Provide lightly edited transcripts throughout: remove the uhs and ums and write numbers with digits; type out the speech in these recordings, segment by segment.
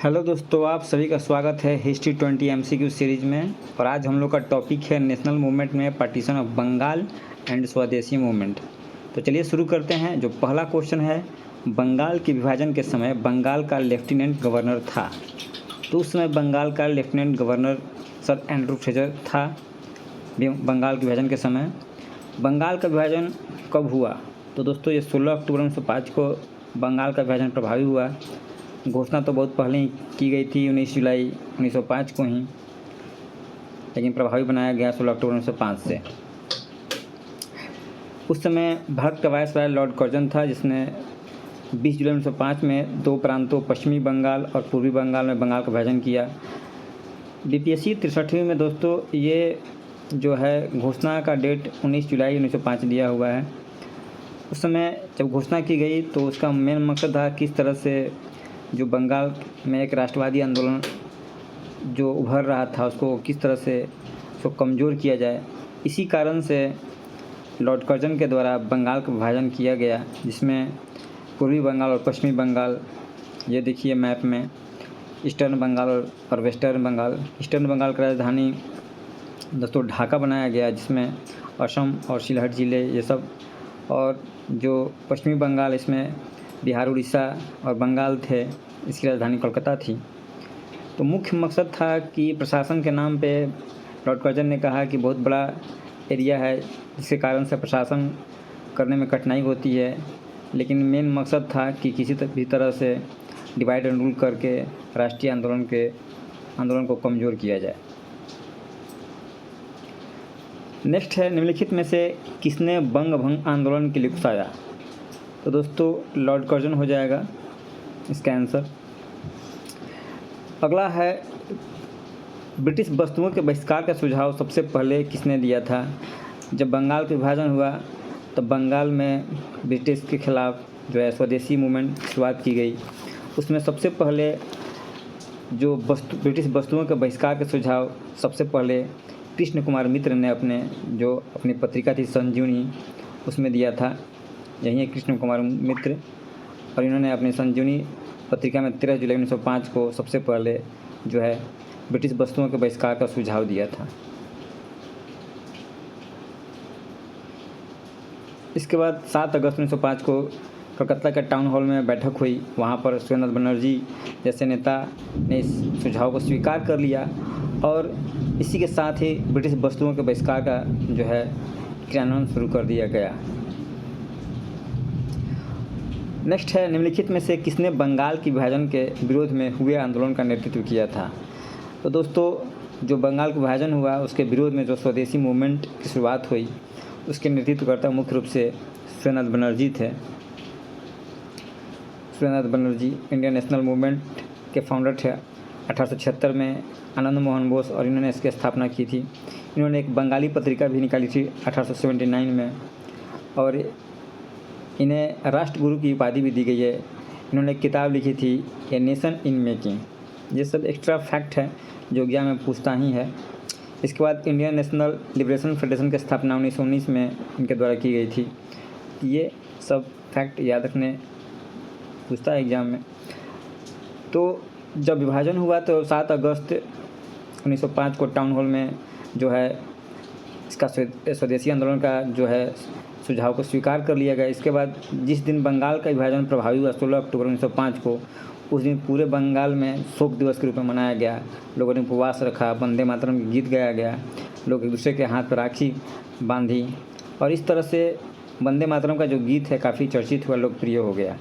Hello दोस्तों, आप सभी का स्वागत है हिस्ट्री 20 एमसीक्यू सीरीज़ में। और आज हम लोग का टॉपिक है नेशनल मूवमेंट में पार्टीशन ऑफ बंगाल एंड स्वदेशी मूवमेंट। तो चलिए शुरू करते हैं। जो पहला क्वेश्चन है, बंगाल के विभाजन के समय बंगाल का लेफ्टिनेंट गवर्नर था। तो उस समय बंगाल का lieutenant governor sir Andrew Fraser था। बंगाल के विभाजन के समय बंगाल का विभाजन कब हुआ? तो दोस्तों ये 16 अक्टूबर 1905 को बंगाल का विभाजन प्रभावी हुआ। घोषणा तो बहुत पहले ही की गई थी, 19 जुलाई 1905 को ही, लेकिन प्रभावी बनाया गया 16 अक्टूबर 1905 से। उस समय भारत का वायसराय लॉर्ड कर्जन था, जिसने 20 जुलाई 1905 में दो प्रांतों पश्चिमी बंगाल और पूर्वी बंगाल में बंगाल का विभाजन किया। बीपीएससी 63वीं में दोस्तों ये जो है घोषणा का डेट 19 जुलाई 1905 दिया हुआ है। उस समय जब घोषणा की गई तो उसका मेन मकसद था किस तरह से जो बंगाल में एक राष्ट्रवादी आंदोलन जो उभर रहा था उसको किस तरह से उसको कमज़ोर किया जाए। इसी कारण से लॉर्ड कर्जन के द्वारा बंगाल का विभाजन किया गया, जिसमें पूर्वी बंगाल और पश्चिमी बंगाल, ये देखिए मैप में, ईस्टर्न बंगाल और वेस्टर्न बंगाल। ईस्टर्न बंगाल की राजधानी दोस्तों ढाका बनाया गया, जिसमें असम और सिलहट ज़िले ये सब, और जो पश्चिमी बंगाल इसमें बिहार, उड़ीसा और बंगाल थे, इसकी राजधानी कोलकाता थी। तो मुख्य मकसद था कि प्रशासन के नाम पे लॉर्ड कर्जन ने कहा कि बहुत बड़ा एरिया है, जिसके कारण से प्रशासन करने में कठिनाई होती है, लेकिन मेन मकसद था कि किसी भी तरह से डिवाइड एंड रूल करके राष्ट्रीय आंदोलन को कमज़ोर किया जाए। नेक्स्ट है, निम्नलिखित में से किसने बंग भंग आंदोलन के लिए उकसाया? तो दोस्तों लॉर्ड कर्जन हो जाएगा इसका आंसर। अगला है, ब्रिटिश वस्तुओं के बहिष्कार का सुझाव सबसे पहले किसने दिया था? जब बंगाल का विभाजन हुआ तब बंगाल में ब्रिटिश के खिलाफ जो है स्वदेशी मूवमेंट की शुरुआत की गई। उसमें सबसे पहले जो ब्रिटिश वस्तुओं के बहिष्कार का सुझाव सबसे पहले कृष्ण कुमार मित्र ने अपनी पत्रिका थी संजीवनी, उसमें दिया था। यही है कृष्ण कुमार मित्र, और इन्होंने अपनी संजीवनी पत्रिका में 13 जुलाई 1905 को सबसे पहले जो है ब्रिटिश वस्तुओं के बहिष्कार का सुझाव दिया था। इसके बाद 7 अगस्त 1905 को कलकत्ता के टाउन हॉल में बैठक हुई। वहाँ पर सुरेंद्र बनर्जी जैसे नेता ने इस सुझाव को स्वीकार कर लिया, और इसी के साथ ही ब्रिटिश वस्तुओं के बहिष्कार का जो है क्रियान्वयन शुरू कर दिया गया। नेक्स्ट है, निम्नलिखित में से किसने बंगाल के विभाजन के विरोध में हुए आंदोलन का नेतृत्व किया था? तो दोस्तों जो बंगाल का विभाजन हुआ उसके विरोध में जो स्वदेशी मूवमेंट की शुरुआत हुई उसके नेतृत्वकर्ता मुख्य रूप से सुरेंद्र बनर्जी थे। Surendra Banerjee Indian national movement के फाउंडर थे। 1876 में आनंद मोहन बोस और इन्होंने इसकी स्थापना की थी। इन्होंने एक बंगाली पत्रिका भी निकाली थी 1879 में, और इन्हें राष्ट्रगुरु की उपाधि भी दी गई है। इन्होंने एक किताब लिखी थी, ए नेशन इन मेकिंग। ये सब एक्स्ट्रा फैक्ट है जो एग्जाम में पूछता ही है। इसके बाद इंडियन नेशनल लिबरेशन फेडरेशन की स्थापना 1919 में इनके द्वारा की गई थी। ये सब फैक्ट याद रखने पूछता है एग्ज़ाम में। तो जब विभाजन हुआ तो 7 अगस्त 1905 को टाउन हॉल में जो है इसका स्वदेशी आंदोलन का जो है सुझाव को स्वीकार कर लिया गया। इसके बाद जिस दिन बंगाल का विभाजन प्रभावी हुआ 16 अक्टूबर 1905 को, उस दिन पूरे बंगाल में शोक दिवस के रूप में मनाया गया। लोगों ने उपवास रखा, वंदे मातरम के गीत गाया गया, लोग एक दूसरे के हाथ पर राखी बांधी, और इस तरह से वंदे मातरम का जो गीत है काफ़ी चर्चित हुआ, लोकप्रिय हो गया।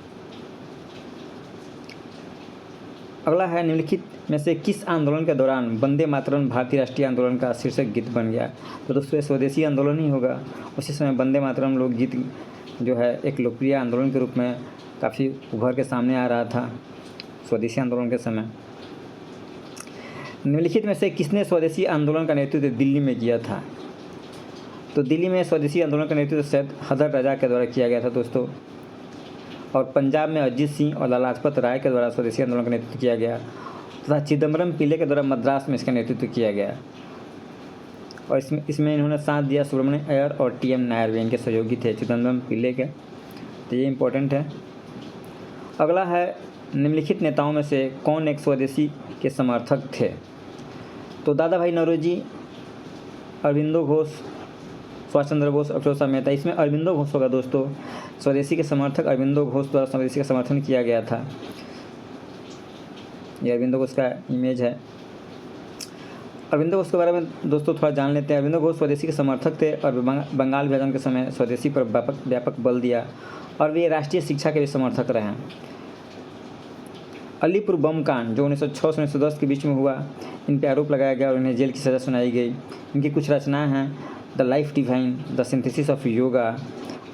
अगला है, निम्नलिखित में से किस आंदोलन के दौरान वंदे मातरम भारतीय राष्ट्रीय आंदोलन का शीर्षक गीत बन गया? तो दोस्तों ये स्वदेशी आंदोलन ही होगा। उसी समय वंदे मातरम लोक गीत जो है एक लोकप्रिय आंदोलन के रूप में काफ़ी उभर के सामने आ रहा था स्वदेशी आंदोलन के समय। निम्नलिखित में से किसने स्वदेशी आंदोलन का नेतृत्व दिल्ली में किया था? तो दिल्ली में स्वदेशी आंदोलन का नेतृत्व सैयद हैदर राजा के द्वारा किया गया था दोस्तों, और पंजाब में अजीत सिंह और लाला लाजपत राय के द्वारा स्वदेशी आंदोलन का नेतृत्व किया गया, तथा चिदम्बरम पिल्ले के द्वारा मद्रास में इसका नेतृत्व किया गया। और इसमें इन्होंने साथ दिया सुब्रमण्यम अय्यर और टी एम नायर, भी इनके सहयोगी थे चिदम्बरम पिल्ले के। तो ये इम्पोर्टेंट है। अगला है, निम्नलिखित नेताओं में से कौन एक स्वदेशी के समर्थक थे? तो दादा भाई नौरोजी, अरविंदो घोष, सुभाष चंद्र बोस और फिरोज शाह मेहता। इसमें अरविंदो घोष होगा दोस्तों। स्वदेशी के समर्थक अरविंदो घोष द्वारा स्वदेशी का समर्थन किया गया था। ये अरविंदो घोष का इमेज है। अरविंदो घोष के बारे में दोस्तों थोड़ा जान लेते हैं। अरविंदो घोष स्वदेशी के समर्थक थे और बंगाल विभाजन के समय स्वदेशी पर व्यापक बल दिया और वे राष्ट्रीय शिक्षा के भी समर्थक रहे हैं। अलीपुर बम कांड जो 1906 से 1910 के बीच में हुआ, इन पर आरोप लगाया गया और इन्हें जेल की सज़ा सुनाई गई। इनकी कुछ रचनाएं हैं the life divine, the synthesis of yoga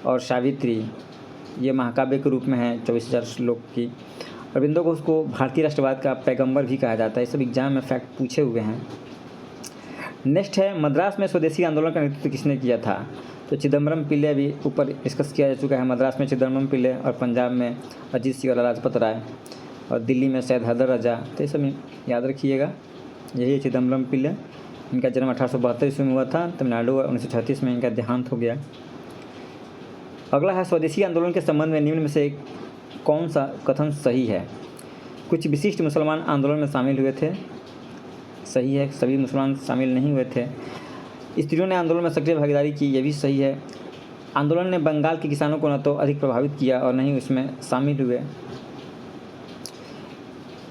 और सावित्री। ये महाकाव्य के रूप में है 24,000 श्लोक की। अरविंदो घोष को भारतीय राष्ट्रवाद का पैगंबर भी कहा जाता है। ये सब एग्जाम में फैक्ट पूछे हुए हैं। नेक्स्ट है मद्रास में स्वदेशी आंदोलन का नेतृत्व किसने किया था? तो चिदम्बरम पिल्ले अभी ऊपर डिस्कस किया जा चुका है। मद्रास में चिदम्बरम पिल्ले और पंजाब में अजीत सिंह और लाजपत राय और दिल्ली में सैयद हैदर रजा। तो ये सब याद रखिएगा। यही है चिदम्बरम पिल्ले। इनका जन्म 1872 ईस्वी में हुआ था तमिलनाडु और 1936 में इनका देहांत हो गया। अगला है स्वदेशी आंदोलन के संबंध में निम्न में से कौन सा कथन सही है? कुछ विशिष्ट मुसलमान आंदोलन में शामिल हुए थे। सही है, सभी मुसलमान शामिल नहीं हुए थे। स्त्रियों ने आंदोलन में सक्रिय भागीदारी की, यह भी सही है। आंदोलन ने बंगाल के किसानों को न तो अधिक प्रभावित किया और न ही उसमें शामिल हुए,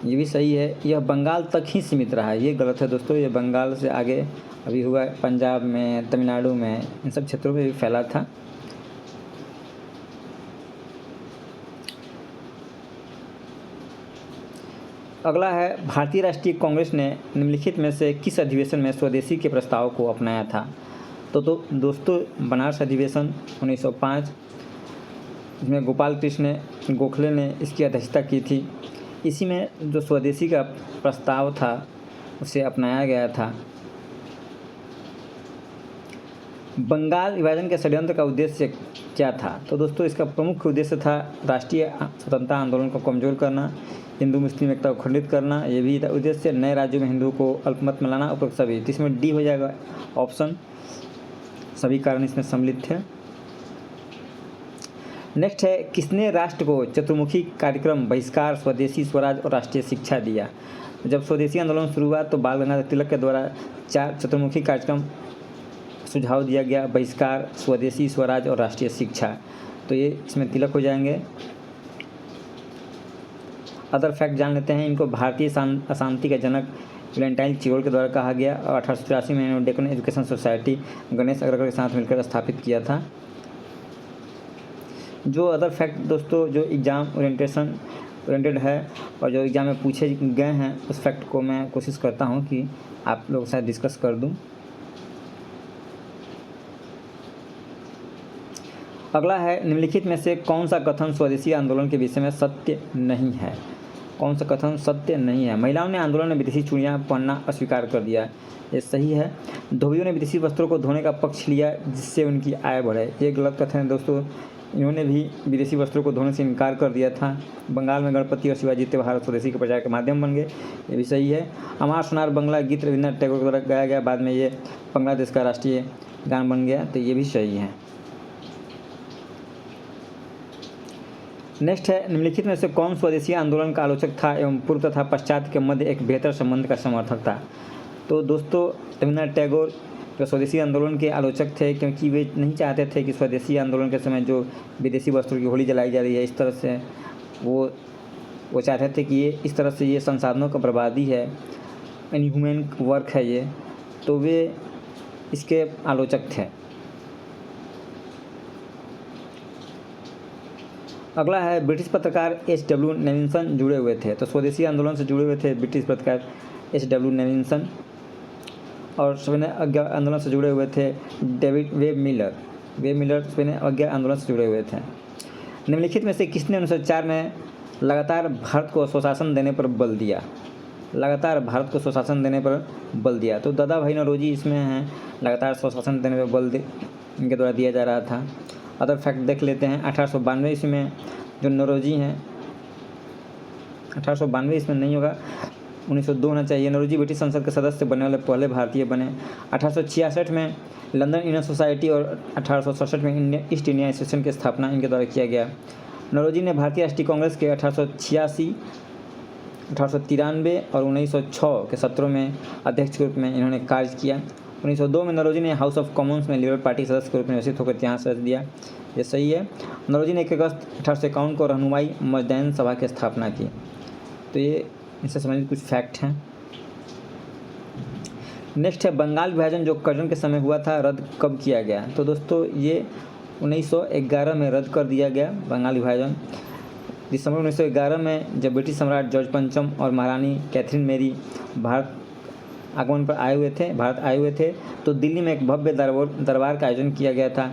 ये भी सही है। यह बंगाल तक ही सीमित रहा है, ये गलत है दोस्तों। ये बंगाल से आगे अभी हुआ पंजाब में, तमिलनाडु में, इन सब क्षेत्रों में भी फैला था। अगला है भारतीय राष्ट्रीय कांग्रेस ने निम्नलिखित में से किस अधिवेशन में स्वदेशी के प्रस्ताव को अपनाया था? तो दोस्तों बनारस अधिवेशन 1905, इसमें गोपाल कृष्ण गोखले ने इसकी अध्यक्षता की थी। इसी में जो स्वदेशी का प्रस्ताव था उसे अपनाया गया था। बंगाल विभाजन के षड्यंत्र का उद्देश्य क्या था? तो दोस्तों इसका प्रमुख उद्देश्य था राष्ट्रीय स्वतंत्रता आंदोलन को कमज़ोर करना, हिंदू मुस्लिम एकता को खंडित करना, ये भी था उद्देश्य। नए राज्यों में हिंदुओं को अल्पमत में लाना, उपरोक्त सभी। तो इसमें डी हो जाएगा ऑप्शन, सभी कारण इसमें सम्मिलित थे। नेक्स्ट है किसने राष्ट्र को चतुर्मुखी कार्यक्रम बहिष्कार, स्वदेशी, स्वराज और राष्ट्रीय शिक्षा दिया? जब स्वदेशी आंदोलन शुरू हुआ तो बाल गंगाधर तिलक के द्वारा 4 चतुर्मुखी कार्यक्रम सुझाव दिया गया, बहिष्कार, स्वदेशी, स्वराज और राष्ट्रीय शिक्षा। तो ये इसमें तिलक हो जाएंगे। अदर फैक्ट जान लेते हैं। इनको भारतीय अशांति का जनक वैलेंटाइन चिरोल के द्वारा कहा गया और 1883 में इन्होंने डेक्कन एजुकेशन सोसाइटी गणेश अग्रवाल के साथ मिलकर स्थापित किया था। जो अदर फैक्ट दोस्तों जो एग्ज़ाम ओरिएंटेड है और जो एग्ज़ाम में पूछे गए हैं उस फैक्ट को मैं कोशिश करता हूं कि आप लोगों के साथ डिस्कस कर दूं। अगला है निम्नलिखित में से कौन सा कथन स्वदेशी आंदोलन के विषय में सत्य नहीं है? कौन सा कथन सत्य नहीं है? महिलाओं ने आंदोलन में विदेशी चूड़ियाँ पहनना अस्वीकार कर दिया, ये सही है। धोबियों ने विदेशी वस्त्रों को धोने का पक्ष लिया जिससे उनकी आय बढ़े, ये गलत कथन है दोस्तों। इन्होंने भी विदेशी वस्त्रों को धोने से इनकार कर दिया था। बंगाल में गणपति और शिवाजी त्योहार स्वदेशी के प्रचार के माध्यम बन गए, ये भी सही है। अमार सोनार बंगला गीत रविन्द्रनाथ टैगोर द्वारा गाया गया, बाद में ये बांग्लादेश का राष्ट्रीय गान बन गया, तो ये भी सही है। नेक्स्ट है निम्नलिखित में से कौन स्वदेशी आंदोलन का आलोचक था एवं पूर्व तथा पश्चात के मध्य एक बेहतर संबंध का समर्थक था? तो दोस्तों रविन्द्रनाथ टैगोर जो स्वदेशी आंदोलन के आलोचक थे, क्योंकि वे नहीं चाहते थे कि स्वदेशी आंदोलन के समय जो विदेशी वस्त्रों की होली जलाई जा रही है इस तरह से, वो चाहते थे कि ये इस तरह से ये संसाधनों का बर्बादी है, इनह्यूमन वर्क है ये, तो वे इसके आलोचक थे। अगला है ब्रिटिश पत्रकार एच.डब्ल्यू. नेविल्सन जुड़े हुए थे। तो स्वदेशी आंदोलन से जुड़े हुए थे ब्रिटिश पत्रकार एच.डब्ल्यू. नेविल्सन और सविनय अवज्ञा आंदोलन से जुड़े हुए थे डेविड वेब मिलर सविनय अवज्ञा आंदोलन से जुड़े हुए थे। निम्नलिखित में से किसने 1904 में लगातार भारत को स्वशासन देने पर बल दिया? लगातार भारत को स्वशासन देने पर बल दिया, तो दादा भाई नौरोजी इसमें हैं। लगातार स्वशासन देने पर बल इनके द्वारा दिया जा रहा था। अदर फैक्ट देख लेते हैं। 1892 ईस्वी में जो नौरोजी हैं, 1892 इसमें नहीं होगा, 1902 होना चाहिए। नौरोजी ब्रिटिश संसद के सदस्य बनने वाले पहले भारतीय बने। 1866 में लंदन इंडियन सोसाइटी और 1867 में ईस्ट इंडिया एसोसिएशन की स्थापना इनके द्वारा किया गया। नौरोजी ने भारतीय राष्ट्रीय कांग्रेस के 1886, 1893 और 1906 के सत्रों में अध्यक्ष के रूप में इन्होंने कार्य किया। 1902 में नौरोजी ने हाउस ऑफ कॉमन्स में लिबरल पार्टी सदस्य के रूप में निर्वाचित होकर यहाँ सदस्य दिया। ये सही है। नौरोजी ने 1 अगस्त 1851 को रहनुमाई मजदैन सभा की स्थापना की। तो ये इनसे संबंधित कुछ फैक्ट हैं। नेक्स्ट है बंगाल विभाजन जो कर्जन के समय हुआ था, रद्द कब किया गया? तो दोस्तों ये 1911 में रद्द कर दिया गया बंगाल विभाजन। दिसंबर 1911 में जब ब्रिटिश सम्राट जॉर्ज पंचम और महारानी कैथरीन मेरी भारत आए हुए थे तो दिल्ली में एक भव्य दरबार का आयोजन किया गया था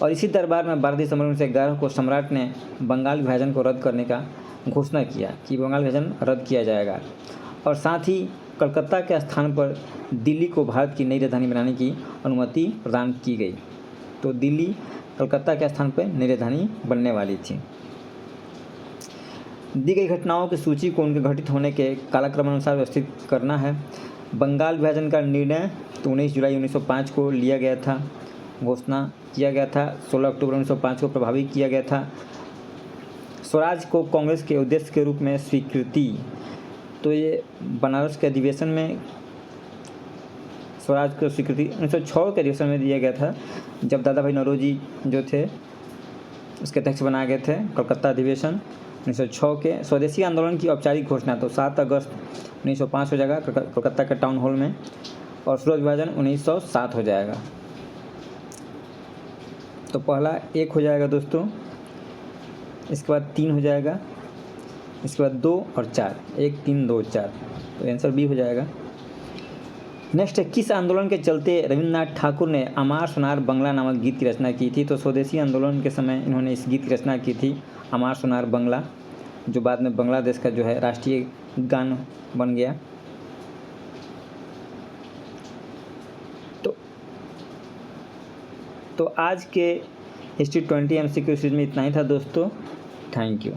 और इसी दरबार में 12 दिसंबर 1911 को सम्राट ने बंगाल विभाजन को रद्द करने का घोषणा किया कि बंगाल विभाजन रद्द किया जाएगा और साथ ही कलकत्ता के स्थान पर दिल्ली को भारत की नई राजधानी बनाने की अनुमति प्रदान की गई। तो दिल्ली कलकत्ता के स्थान पर नई राजधानी बनने वाली थी। दी गई घटनाओं की सूची को उनके घटित होने के कालक्रम अनुसार व्यवस्थित करना है। बंगाल विभाजन का निर्णय तो 19 जुलाई 1905 को लिया गया था, घोषणा किया गया था। 16 अक्टूबर 1905 को प्रभावी किया गया था। स्वराज को कांग्रेस के उद्देश्य के रूप में स्वीकृति, तो ये बनारस के अधिवेशन में स्वराज को स्वीकृति 1906 के अधिवेशन में दिया गया था, जब दादा भाई नौरोजी जो थे उसके अध्यक्ष बनाए गए थे। कलकत्ता अधिवेशन 1906 के। स्वदेशी आंदोलन की औपचारिक घोषणा तो 7 अगस्त 1905 हो जाएगा कलकत्ता के टाउन हॉल में, और सूरज विभाजन 1907 हो जाएगा। तो पहला 1 हो जाएगा दोस्तों, इसके बाद 3 हो जाएगा, इसके बाद 2 और 4, 1 3 2 4, तो आंसर बी हो जाएगा। नेक्स्ट है किस आंदोलन के चलते रविन्द्रनाथ ठाकुर ने अमार सोनार बंगला नामक गीत की रचना की थी? तो स्वदेशी आंदोलन के समय इन्होंने इस गीत की रचना की थी, अमार सोनार बंगला, जो बाद में बांग्लादेश का जो है राष्ट्रीय गान बन गया। तो आज के हिस्ट्री 20 MCQ सीरीज में इतना ही था दोस्तों। Thank you.